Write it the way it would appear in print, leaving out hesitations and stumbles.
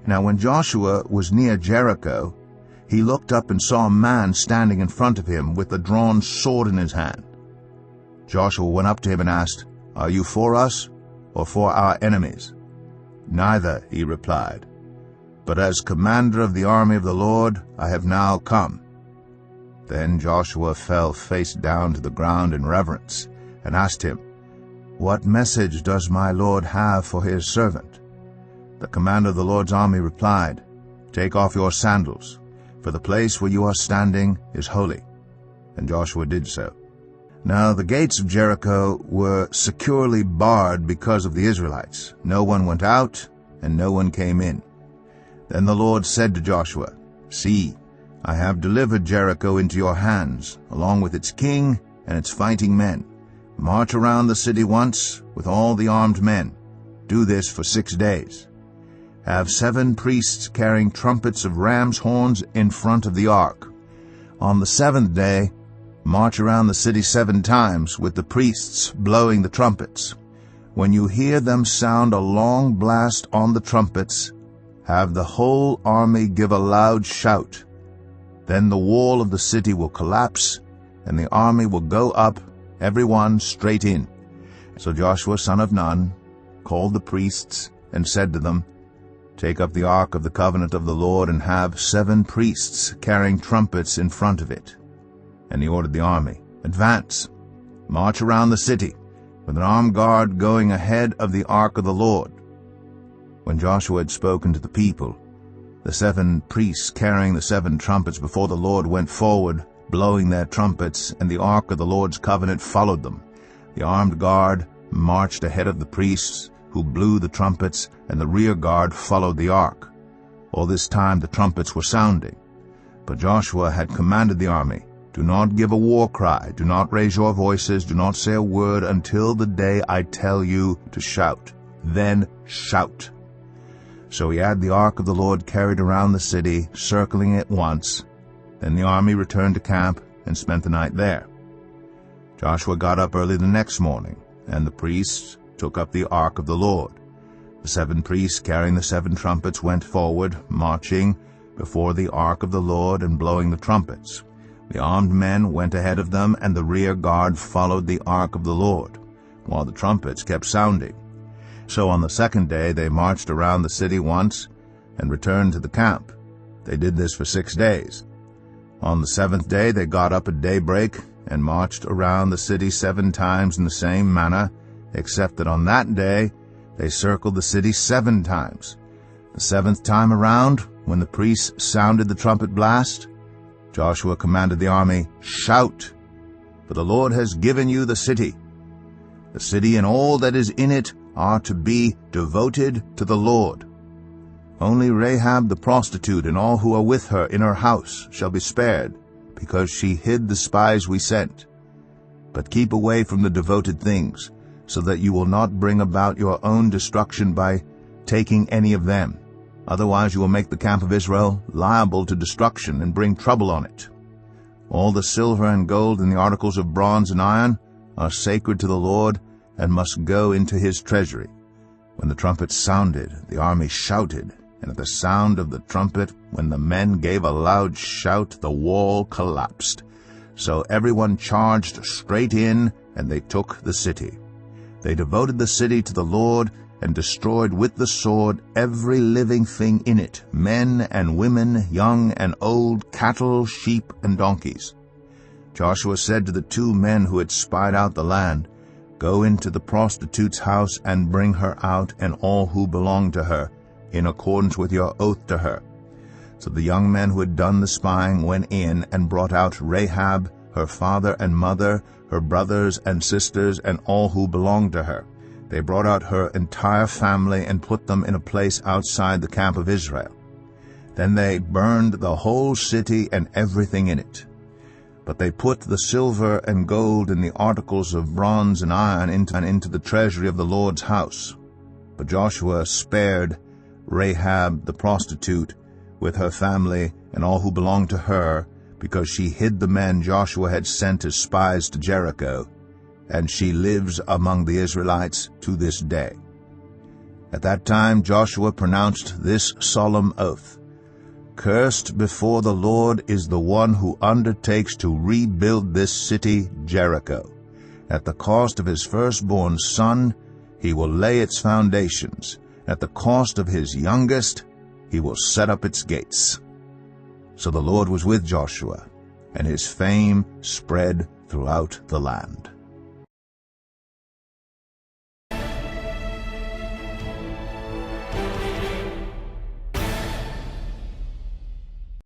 Now when Joshua was near Jericho, he looked up and saw a man standing in front of him with a drawn sword in his hand. Joshua went up to him and asked, "Are you for us or for our enemies?" "Neither," he replied, "but as commander of the army of the Lord I have now come." Then Joshua fell face down to the ground in reverence and asked him, "What message does my Lord have for his servant?" The commander of the Lord's army replied, "Take off your sandals, for the place where you are standing is holy." And Joshua did so. Now the gates of Jericho were securely barred because of the Israelites. No one went out, and no one came in. Then the Lord said to Joshua, "See, I have delivered Jericho into your hands, along with its king and its fighting men. March around the city once with all the armed men. Do this for 6 days. Have 7 priests carrying trumpets of ram's horns in front of the ark. On the 7th day, march around the city 7 times with the priests blowing the trumpets. When you hear them sound a long blast on the trumpets, have the whole army give a loud shout. Then the wall of the city will collapse, and the army will go up, every one straight in." So Joshua son of Nun called the priests and said to them, "Take up the ark of the covenant of the Lord and have 7 priests carrying trumpets in front of it." And he ordered the army, "Advance, march around the city, with an armed guard going ahead of the ark of the Lord." When Joshua had spoken to the people, the 7 priests carrying the 7 trumpets before the Lord went forward, blowing their trumpets, and the ark of the Lord's covenant followed them. The armed guard marched ahead of the priests, who blew the trumpets, and the rear guard followed the ark. All this time the trumpets were sounding. But Joshua had commanded the army, "Do not give a war cry, do not raise your voices, do not say a word until the day I tell you to shout. Then shout." So he had the ark of the Lord carried around the city, circling it once. Then the army returned to camp and spent the night there. Joshua got up early the next morning, and the priests took up the ark of the Lord. The 7 priests carrying the 7 trumpets went forward, marching before the ark of the Lord and blowing the trumpets. The armed men went ahead of them, and the rear guard followed the ark of the Lord, while the trumpets kept sounding. So on the 2nd day they marched around the city once and returned to the camp. They did this for 6 days. On the 7th day they got up at daybreak and marched around the city 7 times in the same manner, except that on that day they circled the city 7 times. The 7th time around, when the priests sounded the trumpet blast, Joshua commanded the army, "Shout, for the Lord has given you the city. The city and all that is in it are to be devoted to the Lord. Only Rahab the prostitute and all who are with her in her house shall be spared, because she hid the spies we sent. But keep away from the devoted things, so that you will not bring about your own destruction by taking any of them. Otherwise you will make the camp of Israel liable to destruction and bring trouble on it. All the silver and gold and the articles of bronze and iron are sacred to the Lord and must go into his treasury." When the trumpet sounded, the army shouted, and at the sound of the trumpet, when the men gave a loud shout, the wall collapsed. So everyone charged straight in, and they took the city. They devoted the city to the Lord and destroyed with the sword every living thing in it, men and women, young and old, cattle, sheep, and donkeys. Joshua said to the 2 men who had spied out the land, "Go into the prostitute's house and bring her out and all who belong to her, in accordance with your oath to her." So the young men who had done the spying went in and brought out Rahab, her father and mother, her brothers and sisters, and all who belonged to her. They brought out her entire family and put them in a place outside the camp of Israel. Then they burned the whole city and everything in it. But they put the silver and gold and the articles of bronze and iron into the treasury of the Lord's house. But Joshua spared Rahab the prostitute with her family and all who belonged to her, because she hid the men Joshua had sent as spies to Jericho, and she lives among the Israelites to this day. At that time Joshua pronounced this solemn oath: "Cursed before the Lord is the one who undertakes to rebuild this city, Jericho. At the cost of his firstborn son, he will lay its foundations. At the cost of his youngest, he will set up its gates." So the Lord was with Joshua, and his fame spread throughout the land.